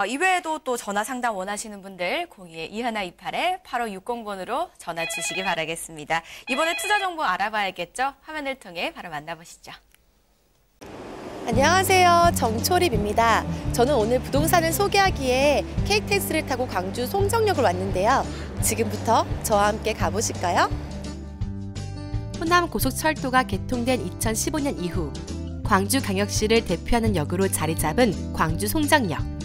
이외에도 또 전화 상담 원하시는 분들 02-2128-8560번으로 전화 주시기 바라겠습니다. 이번에 투자 정보 알아봐야겠죠? 화면을 통해 바로 만나보시죠. 안녕하세요. 정초립입니다. 저는 오늘 부동산을 소개하기에 KTX를 타고 광주 송정역을 왔는데요. 지금부터 저와 함께 가보실까요? 호남 고속철도가 개통된 2015년 이후 광주광역시를 대표하는 역으로 자리 잡은 광주 송정역.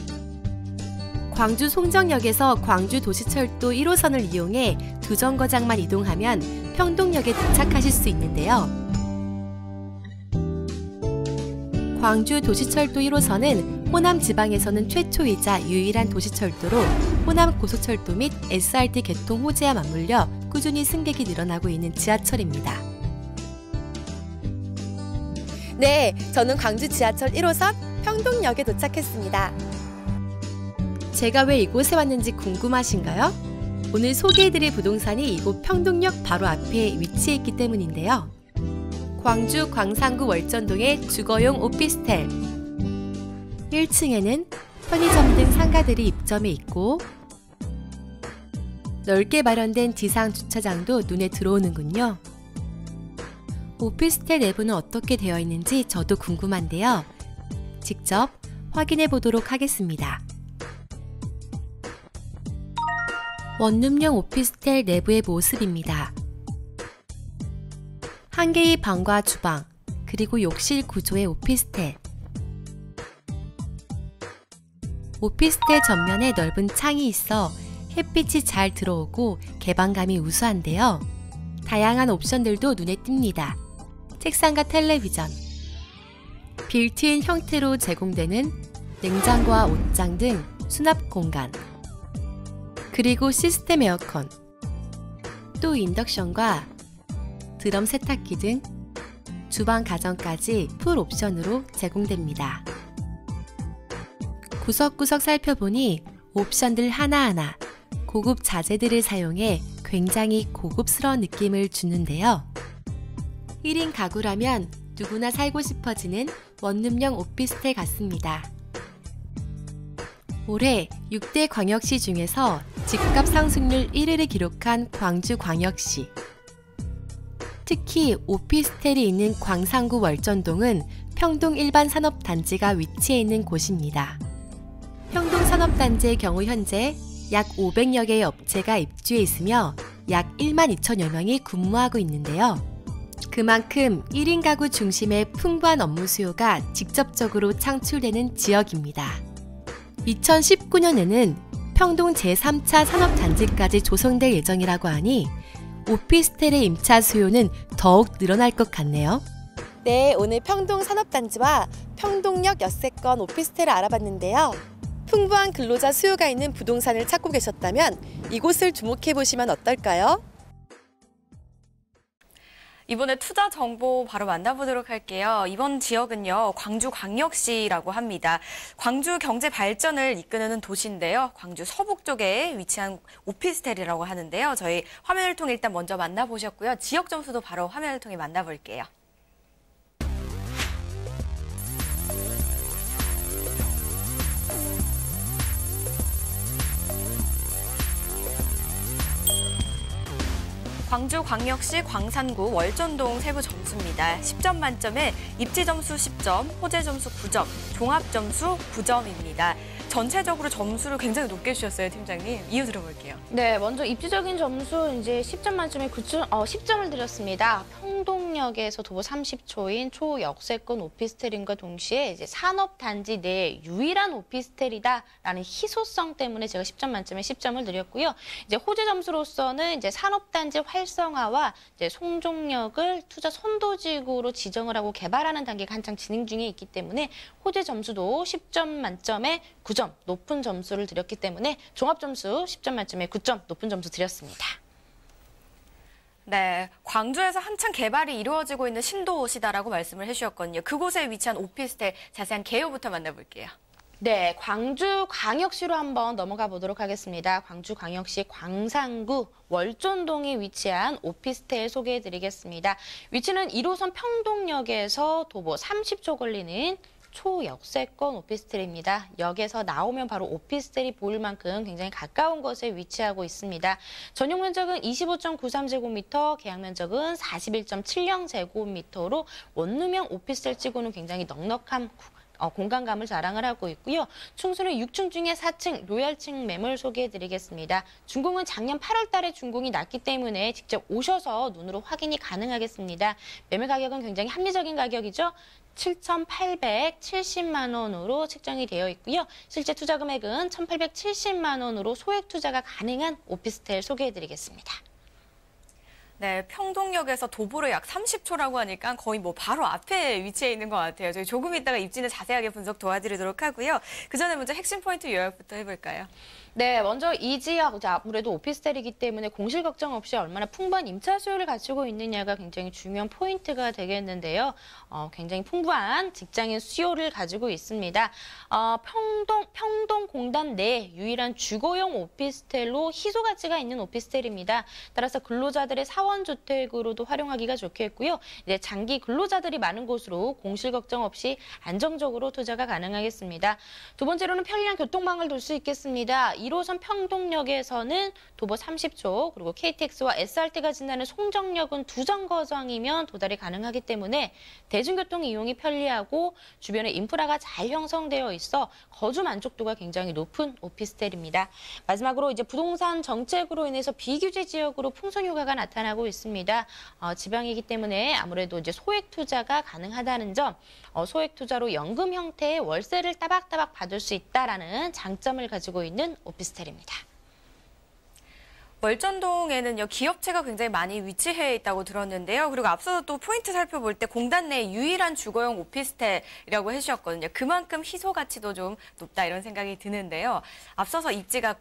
광주 송정역에서 광주 도시철도 1호선을 이용해 두 정거장만 이동하면 평동역에 도착하실 수 있는데요. 광주 도시철도 1호선은 호남 지방에서는 최초이자 유일한 도시철도로 호남 고속철도 및 SRT 개통 호재와 맞물려 꾸준히 승객이 늘어나고 있는 지하철입니다. 네, 저는 광주 지하철 1호선 평동역에 도착했습니다. 제가 왜 이곳에 왔는지 궁금하신가요? 오늘 소개해드릴 부동산이 이곳 평동역 바로 앞에 위치해 있기 때문인데요. 광주 광산구 월전동의 주거용 오피스텔. 1층에는 편의점 등 상가들이 입점해 있고 넓게 마련된 지상 주차장도 눈에 들어오는군요. 오피스텔 내부는 어떻게 되어 있는지 저도 궁금한데요. 직접 확인해 보도록 하겠습니다. 원룸형 오피스텔 내부의 모습입니다. 한 개의 방과 주방, 그리고 욕실 구조의 오피스텔. 오피스텔 전면에 넓은 창이 있어 햇빛이 잘 들어오고 개방감이 우수한데요. 다양한 옵션들도 눈에 띕니다. 책상과 텔레비전, 빌트인 형태로 제공되는 냉장고와 옷장 등 수납 공간, 그리고 시스템 에어컨, 또 인덕션과 드럼 세탁기 등 주방 가전까지 풀 옵션으로 제공됩니다. 구석구석 살펴보니 옵션들 하나하나 고급 자재들을 사용해 굉장히 고급스러운 느낌을 주는데요. 1인 가구라면 누구나 살고 싶어지는 원룸형 오피스텔 같습니다. 올해 6대 광역시 중에서 집값 상승률 1위를 기록한 광주광역시. 특히 오피스텔이 있는 광산구 월전동은 평동 일반 산업단지가 위치해 있는 곳입니다. 평동 산업단지의 경우 현재 약 500여 개의 업체가 입주해 있으며 약 1만 2천여 명이 근무하고 있는데요. 그만큼 1인 가구 중심의 풍부한 업무 수요가 직접적으로 창출되는 지역입니다. 2019년에는 평동 제3차 산업단지까지 조성될 예정이라고 하니 오피스텔의 임차 수요는 더욱 늘어날 것 같네요. 네, 오늘 평동 산업단지와 평동역 엿새권 오피스텔을 알아봤는데요. 풍부한 근로자 수요가 있는 부동산을 찾고 계셨다면 이곳을 주목해 보시면 어떨까요? 이번에 투자 정보 바로 만나보도록 할게요. 이번 지역은요, 광주광역시라고 합니다. 광주 경제 발전을 이끄는 도시인데요. 광주 서북 쪽에 위치한 오피스텔이라고 하는데요. 저희 화면을 통해 일단 먼저 만나보셨고요. 지역 점수도 바로 화면을 통해 만나볼게요. 광주광역시 광산구 월전동 세부 점수입니다. 10점 만점에 입지 점수 10점, 호재 점수 9점, 종합 점수 9점입니다. 전체적으로 점수를 굉장히 높게 주셨어요, 팀장님. 이유 들어볼게요. 네, 먼저 입지적인 점수 이제 10점 만점에 10점을 드렸습니다. 평동역에서 도보 30초인 초역세권 오피스텔인과 동시에 이제 산업단지 내 유일한 오피스텔이다라는 희소성 때문에 제가 10점 만점에 10점을 드렸고요. 이제 호재 점수로서는 이제 산업단지 활성화와 이제 송정역을 투자 선도지구로 지정을 하고 개발하는 단계가 한창 진행 중에 있기 때문에 호재 점수도 10점 만점에 9점 높은 점수를 드렸기 때문에 종합 점수 10점 만점에 9점 높은 점수 드렸습니다. 네, 광주에서 한창 개발이 이루어지고 있는 신도시다라고 말씀을 해주셨거든요. 그곳에 위치한 오피스텔 자세한 개요부터 만나볼게요. 네, 광주광역시로 한번 넘어가 보도록 하겠습니다. 광주광역시 광산구 월전동에 위치한 오피스텔 소개해드리겠습니다. 위치는 1호선 평동역에서 도보 30초 걸리는 초역세권 오피스텔입니다. 역에서 나오면 바로 오피스텔이 보일 만큼 굉장히 가까운 곳에 위치하고 있습니다. 전용 면적은 25.93제곱미터, 계약 면적은 41.70제곱미터로 원룸형 오피스텔 치고는 굉장히 넉넉한 공간감을 자랑을 하고 있고요. 충수는 6층 중에 4층 로얄층 매물 소개해드리겠습니다. 준공은 작년 8월 달에 준공이 났기 때문에 직접 오셔서 눈으로 확인이 가능하겠습니다. 매매 가격은 굉장히 합리적인 가격이죠. 7,870만 원으로 책정이 되어 있고요. 실제 투자 금액은 1,870만 원으로 소액 투자가 가능한 오피스텔 소개해드리겠습니다. 네, 평동역에서 도보로 약 30초라고 하니까 거의 뭐 바로 앞에 위치해 있는 것 같아요. 저희 조금 이따가 입지는 자세하게 분석 도와드리도록 하고요. 그 전에 먼저 핵심 포인트 요약부터 해볼까요? 네, 먼저 이 지역, 아무래도 오피스텔이기 때문에 공실 걱정 없이 얼마나 풍부한 임차 수요를 갖추고 있느냐가 굉장히 중요한 포인트가 되겠는데요. 굉장히 풍부한 직장인 수요를 가지고 있습니다. 평동 공단 내 유일한 주거용 오피스텔로 희소 가치가 있는 오피스텔입니다. 따라서 근로자들의 사원주택으로도 활용하기가 좋겠고요. 이제 장기 근로자들이 많은 곳으로 공실 걱정 없이 안정적으로 투자가 가능하겠습니다. 두 번째로는 편리한 교통망을 둘 수 있겠습니다. 1호선 평동역에서는 도보 30초, 그리고 KTX와 SRT가 지나는 송정역은 두 정거장이면 도달이 가능하기 때문에 대중교통 이용이 편리하고 주변에 인프라가 잘 형성되어 있어 거주 만족도가 굉장히 높은 오피스텔입니다. 마지막으로 이제 부동산 정책으로 인해서 비규제 지역으로 풍선 휴가가 나타나고 있습니다. 지방이기 때문에 아무래도 이제 소액 투자가 가능하다는 점, 소액 투자로 연금 형태의 월세를 따박따박 받을 수 있다라는 장점을 가지고 있는 오피스텔입니다. 월전동에는요, 기업체가 굉장히 많이 위치해 있다고 들었는데요. 그리고 앞서서 또 포인트 살펴볼 때 공단 내 유일한 주거용 오피스텔이라고 해주셨거든요. 그만큼 희소 가치도 좀 높다 이런 생각이 드는데요. 앞서서 입지가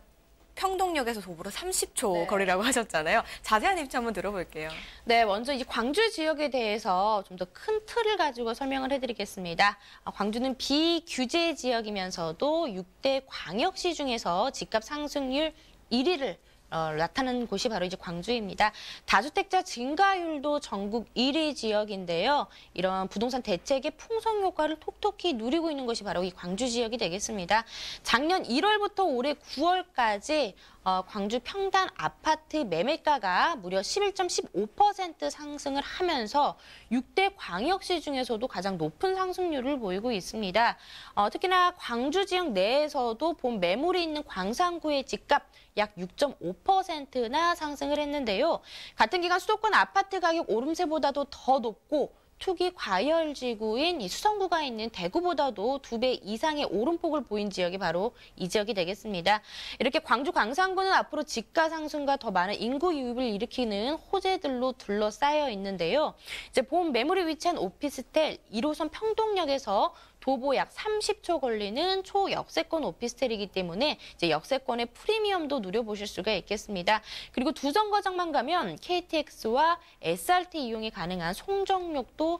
평동역에서 도보로 30초 거리라고 하셨잖아요. 자세한 입지 한번 들어볼게요. 네, 먼저 이제 광주 지역에 대해서 좀 더 큰 틀을 가지고 설명을 해드리겠습니다. 광주는 비규제 지역이면서도 6대 광역시 중에서 집값 상승률 1위를 나타나는 곳이 바로 이제 광주입니다. 다주택자 증가율도 전국 1위 지역인데요. 이런 부동산 대책의 풍성 효과를 톡톡히 누리고 있는 것이 바로 이 광주 지역이 되겠습니다. 작년 1월부터 올해 9월까지 광주 평당 아파트 매매가가 무려 11.15% 상승을 하면서 6대 광역시 중에서도 가장 높은 상승률을 보이고 있습니다. 특히나 광주 지역 내에서도 본 매물이 있는 광산구의 집값 약 6.5%나 상승을 했는데요. 같은 기간 수도권 아파트 가격 오름세보다도 더 높고 투기 과열지구인 이 수성구가 있는 대구보다도 2배 이상의 오름폭을 보인 지역이 바로 이 지역이 되겠습니다. 이렇게 광주 광산구는 앞으로 집가 상승과 더 많은 인구 유입을 일으키는 호재들로 둘러싸여 있는데요. 이제 본 매물이 위치한 오피스텔 1호선 평동역에서 도보 약 30초 걸리는 초역세권 오피스텔이기 때문에 이제 역세권의 프리미엄도 누려보실 수가 있겠습니다. 그리고 두 정거장만 가면 KTX와 SRT 이용이 가능한 송정역도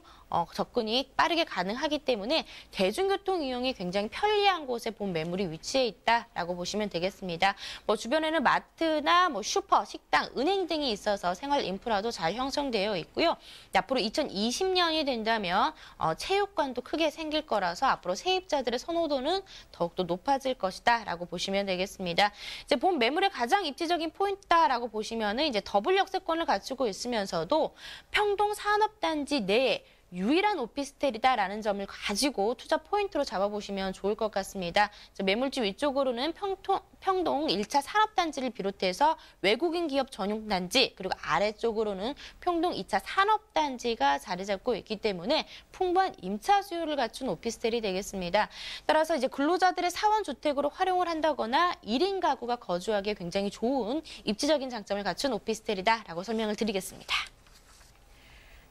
접근이 빠르게 가능하기 때문에 대중교통 이용이 굉장히 편리한 곳에 본 매물이 위치해 있다라고 보시면 되겠습니다. 주변에는 마트나 슈퍼, 식당, 은행 등이 있어서 생활 인프라도 잘 형성되어 있고요. 앞으로 2020년이 된다면 체육관도 크게 생길 거라서 앞으로 세입자들의 선호도는 더욱더 높아질 것이다라고 보시면 되겠습니다. 이제 본 매물의 가장 입지적인 포인트다라고 보시면은 이제 더블 역세권을 갖추고 있으면서도 평동 산업단지 내에 유일한 오피스텔이다라는 점을 가지고 투자 포인트로 잡아보시면 좋을 것 같습니다. 매물지 위쪽으로는 평동 1차 산업단지를 비롯해서 외국인 기업 전용단지, 그리고 아래쪽으로는 평동 2차 산업단지가 자리 잡고 있기 때문에 풍부한 임차 수요를 갖춘 오피스텔이 되겠습니다. 따라서 이제 근로자들의 사원주택으로 활용을 한다거나 1인 가구가 거주하기에 굉장히 좋은 입지적인 장점을 갖춘 오피스텔이다라고 설명을 드리겠습니다.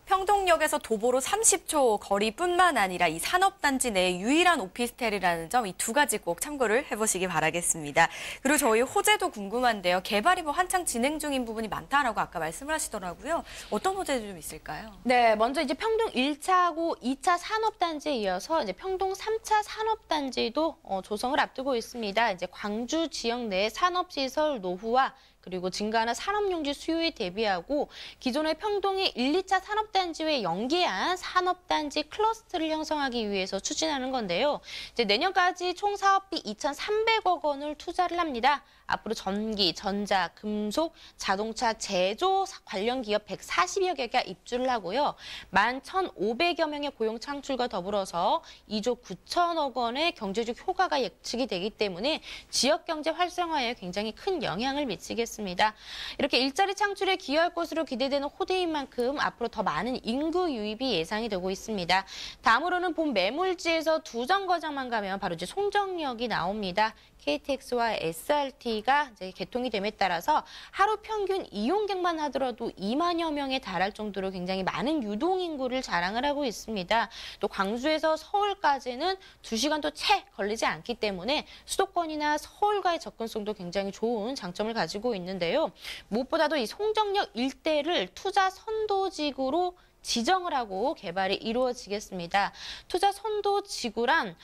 평동역에서 도보로 30초 거리뿐만 아니라 이 산업단지 내 유일한 오피스텔이라는 점, 이 두 가지 꼭 참고를 해보시기 바라겠습니다. 그리고 저희 호재도 궁금한데요. 개발이 한창 진행 중인 부분이 많다라고 아까 말씀을 하시더라고요. 어떤 호재도 좀 있을까요? 네, 먼저 이제 평동 1차하고 2차 산업단지에 이어서 이제 평동 3차 산업단지도 조성을 앞두고 있습니다. 이제 광주 지역 내 산업시설 노후와 그리고 증가하는 산업용지 수요에 대비하고 기존의 평동의 1, 2차 산업단지와 연계한 산업단지 클러스터를 형성하기 위해서 추진하는 건데요. 이제 내년까지 총 사업비 2,300억 원을 투자를 합니다. 앞으로 전기, 전자, 금속, 자동차 제조 관련 기업 140여 개가 입주를 하고요. 11,500여 명의 고용 창출과 더불어서 2조 9천억 원의 경제적 효과가 예측이 되기 때문에 지역 경제 활성화에 굉장히 큰 영향을 미치겠습니다. 이렇게 일자리 창출에 기여할 것으로 기대되는 호대인 만큼 앞으로 더 많은 인구 유입이 예상이 되고 있습니다. 다음으로는 본 매물지에서 두 정거장만 가면 바로 이제 송정역이 나옵니다. KTX와 SRT가 이제 개통이 됨에 따라서 하루 평균 이용객만 하더라도 2만여 명에 달할 정도로 굉장히 많은 유동인구를 자랑을 하고 있습니다. 또 광주에서 서울까지는 2시간도 채 걸리지 않기 때문에 수도권이나 서울과의 접근성도 굉장히 좋은 장점을 가지고 있는데요. 무엇보다도 이 송정역 일대를 투자 선도지구로 지정을 하고 개발이 이루어지겠습니다. 투자 선도지구란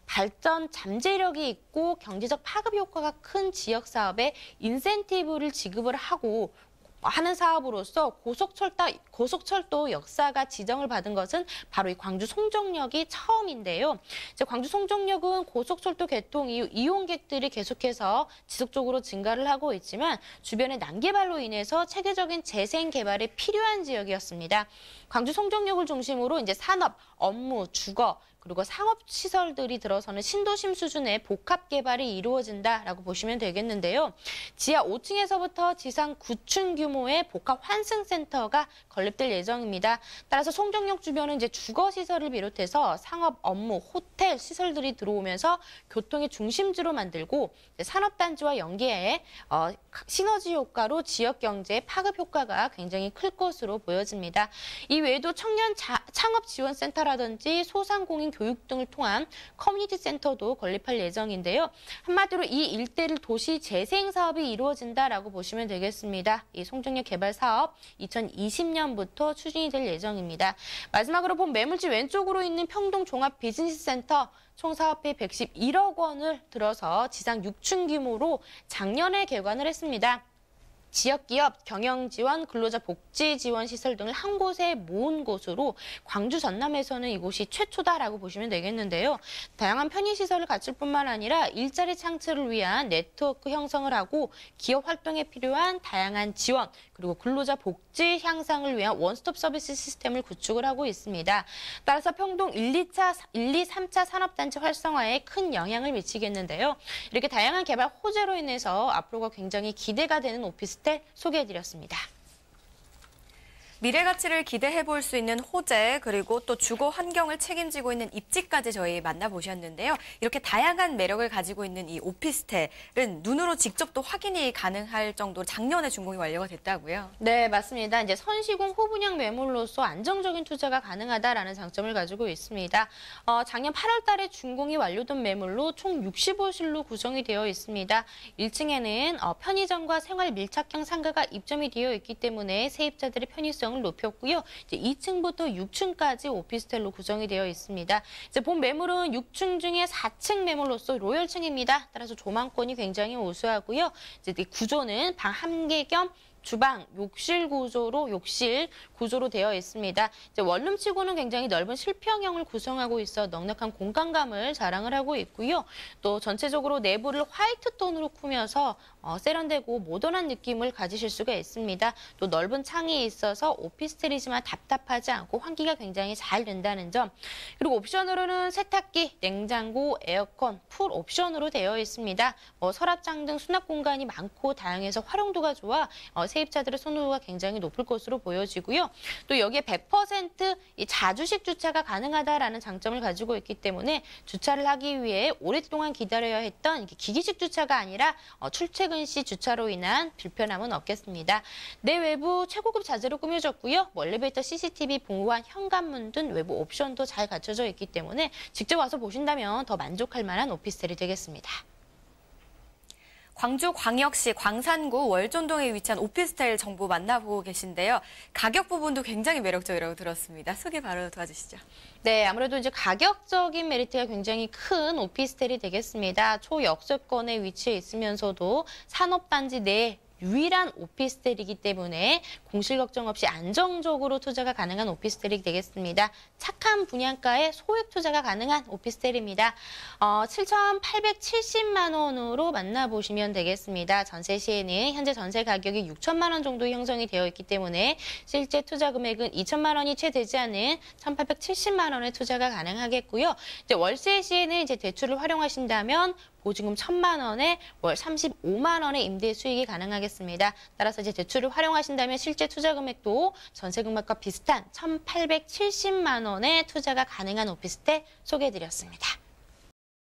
발전 잠재력이 있고 경제적 파급 효과가 큰 지역 사업에 인센티브를 지급을 하고 하는 사업으로서 고속철도 역사가 지정을 받은 것은 바로 이 광주 송정역이 처음인데요. 이제 광주 송정역은 고속철도 개통 이후 이용객들이 계속해서 지속적으로 증가를 하고 있지만 주변의 난개발로 인해서 체계적인 재생 개발이 필요한 지역이었습니다. 광주 송정역을 중심으로 이제 산업, 업무, 주거 그리고 상업시설들이 들어서는 신도심 수준의 복합 개발이 이루어진다라고 보시면 되겠는데요. 지하 5층에서부터 지상 9층 규모의 복합 환승센터가 건립될 예정입니다. 따라서 송정역 주변은 이제 주거시설을 비롯해서 상업, 업무, 호텔 시설들이 들어오면서 교통의 중심지로 만들고 산업단지와 연계해 시너지 효과로 지역 경제의 파급 효과가 굉장히 클 것으로 보여집니다. 이 외에도 청년 창업지원센터라든지 소상공인 교육 등을 통한 커뮤니티 센터도 건립할 예정인데요. 한마디로 이 일대를 도시 재생 사업이 이루어진다라고 보시면 되겠습니다. 이 송정역 개발 사업 2020년부터 추진이 될 예정입니다. 마지막으로 본 매물지 왼쪽으로 있는 평동 종합 비즈니스 센터 총 사업비 111억 원을 들어서 지상 6층 규모로 작년에 개관을 했습니다. 지역기업, 경영지원, 근로자 복지지원 시설 등을 한 곳에 모은 곳으로 광주 전남에서는 이곳이 최초다라고 보시면 되겠는데요. 다양한 편의시설을 갖출 뿐만 아니라 일자리 창출을 위한 네트워크 형성을 하고 기업 활동에 필요한 다양한 지원, 그리고 근로자 복지 향상을 위한 원스톱 서비스 시스템을 구축을 하고 있습니다. 따라서 평동 1, 2, 3차 산업단지 활성화에 큰 영향을 미치겠는데요. 이렇게 다양한 개발 호재로 인해서 앞으로가 굉장히 기대가 되는 오피스텔 소개해드렸습니다. 미래 가치를 기대해 볼 수 있는 호재, 그리고 또 주거 환경을 책임지고 있는 입지까지 저희 만나보셨는데요. 이렇게 다양한 매력을 가지고 있는 이 오피스텔은 눈으로 직접 또 확인이 가능할 정도로 작년에 준공이 완료가 됐다고요? 네, 맞습니다. 이제 선시공 호분양 매물로서 안정적인 투자가 가능하다라는 장점을 가지고 있습니다. 작년 8월 달에 준공이 완료된 매물로 총 65실로 구성이 되어 있습니다. 1층에는 편의점과 생활 밀착형 상가가 입점이 되어 있기 때문에 세입자들의 편의성을 높였고요. 이제 2층부터 6층까지 오피스텔로 구성이 되어 있습니다. 이제 본 매물은 6층 중에 4층 매물로서 로열층입니다. 따라서 조망권이 굉장히 우수하고요. 이제 이 구조는 방 1개 겸 주방, 욕실 구조로 되어 있습니다. 이제 원룸치고는 굉장히 넓은 실평형을 구성하고 있어 넉넉한 공간감을 자랑을 하고 있고요. 또 전체적으로 내부를 화이트 톤으로 꾸며서 세련되고 모던한 느낌을 가지실 수가 있습니다. 또 넓은 창이 있어서 오피스텔이지만 답답하지 않고 환기가 굉장히 잘 된다는 점. 그리고 옵션으로는 세탁기, 냉장고, 에어컨, 풀 옵션으로 되어 있습니다. 서랍장 등 수납 공간이 많고 다양해서 활용도가 좋아 세입자들의 선호도가 굉장히 높을 것으로 보여지고요. 또 여기에 100% 이 자주식 주차가 가능하다라는 장점을 가지고 있기 때문에 주차를 하기 위해 오랫동안 기다려야 했던 기기식 주차가 아니라 출퇴근 시 주차로 인한 불편함은 없겠습니다. 내외부 최고급 자재로 꾸며졌고요. 엘리베이터 CCTV 보호한 현관문 등 외부 옵션도 잘 갖춰져 있기 때문에 직접 와서 보신다면 더 만족할 만한 오피스텔이 되겠습니다. 광주광역시 광산구 월전동에 위치한 오피스텔 정보 만나보고 계신데요. 가격 부분도 굉장히 매력적이라고 들었습니다. 소개 바로 도와주시죠. 네, 아무래도 이제 가격적인 메리트가 굉장히 큰 오피스텔이 되겠습니다. 초역세권에 위치해 있으면서도 산업단지 내 유일한 오피스텔이기 때문에 공실 걱정 없이 안정적으로 투자가 가능한 오피스텔이 되겠습니다. 착한 분양가에 소액 투자가 가능한 오피스텔입니다. 7,870만 원으로 만나보시면 되겠습니다. 전세 시에는 현재 전세 가격이 6천만 원 정도 형성이 되어 있기 때문에 실제 투자 금액은 2천만 원이 채 되지 않는 1,870만 원의 투자가 가능하겠고요. 이제 월세 시에는 이제 대출을 활용하신다면 보증금 1,000만 원에 월 35만 원의 임대 수익이 가능하겠습니다. 따라서 이제 대출을 활용하신다면 실제 투자 금액도 전세 금액과 비슷한 1,870만 원의 투자가 가능한 오피스텔 소개해드렸습니다.